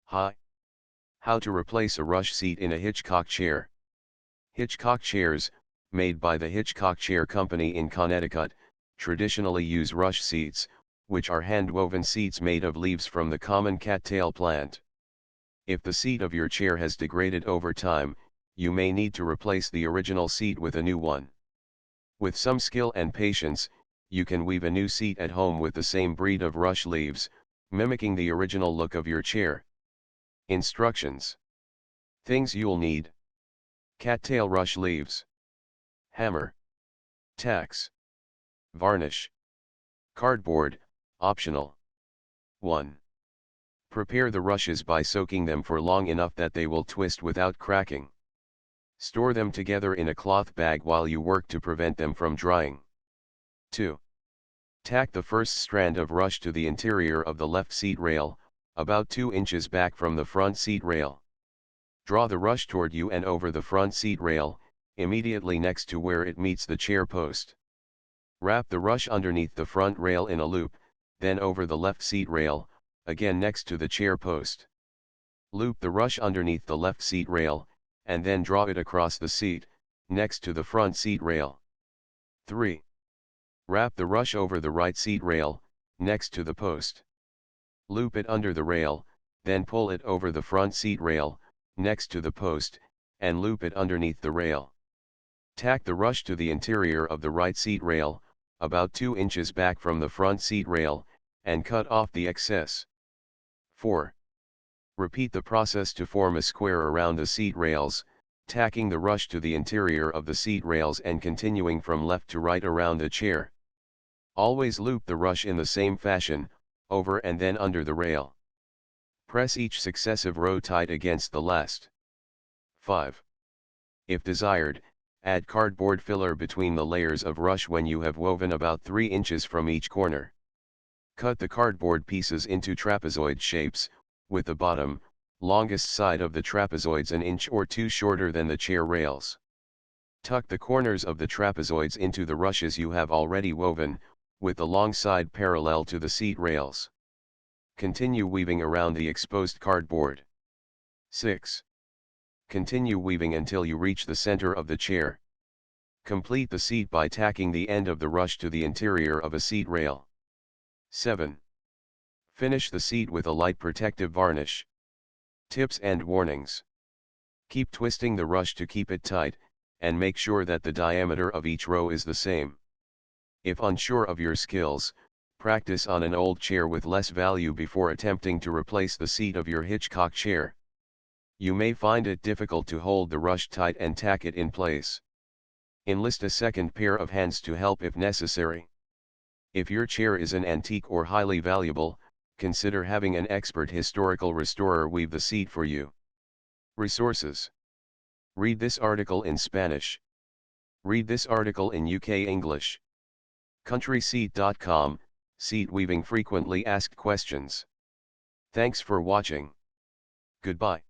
Hi. How to replace a rush seat in a Hitchcock chair. Hitchcock chairs, made by the Hitchcock Chair Company in Connecticut, traditionally use rush seats, which are hand-woven seats made of leaves from the common cattail plant. If the seat of your chair has degraded over time, you may need to replace the original seat with a new one. With some skill and patience, you can weave a new seat at home with the same breed of rush leaves, mimicking the original look of your chair. Instructions. Things you'll need: cattail rush leaves, hammer, tacks, varnish, cardboard, optional. 1. Prepare the rushes by soaking them for long enough that they will twist without cracking. Store them together in a cloth bag while you work to prevent them from drying. 2. Tack the first strand of rush to the interior of the left seat rail, about 2 inches back from the front seat rail. Draw the rush toward you and over the front seat rail, immediately next to where it meets the chair post. Wrap the rush underneath the front rail in a loop, then over the left seat rail, again next to the chair post. Loop the rush underneath the left seat rail, and then draw it across the seat, next to the front seat rail. 3. Wrap the rush over the right seat rail, next to the post. Loop it under the rail, then pull it over the front seat rail, next to the post, and loop it underneath the rail. Tack the rush to the interior of the right seat rail, about 2 inches back from the front seat rail, and cut off the excess. 4. Repeat the process to form a square around the seat rails, tacking the rush to the interior of the seat rails and continuing from left to right around the chair. Always loop the rush in the same fashion, over and then under the rail. Press each successive row tight against the last. 5. If desired, add cardboard filler between the layers of rush when you have woven about 3 inches from each corner. Cut the cardboard pieces into trapezoid shapes, with the bottom, longest side of the trapezoids an inch or 2 shorter than the chair rails. Tuck the corners of the trapezoids into the rushes you have already woven, with the long side parallel to the seat rails. Continue weaving around the exposed cardboard. 6. Continue weaving until you reach the center of the chair. Complete the seat by tacking the end of the rush to the interior of a seat rail. 7. Finish the seat with a light protective varnish. Tips and warnings. Keep twisting the rush to keep it tight, and make sure that the diameter of each row is the same. If unsure of your skills, practice on an old chair with less value before attempting to replace the seat of your Hitchcock chair. You may find it difficult to hold the rush tight and tack it in place. Enlist a second pair of hands to help if necessary. If your chair is an antique or highly valuable, consider having an expert historical restorer weave the seat for you. Resources. Read this article in Spanish. Read this article in UK English. Countryseat.com, seat weaving frequently asked questions. Thanks for watching. Goodbye.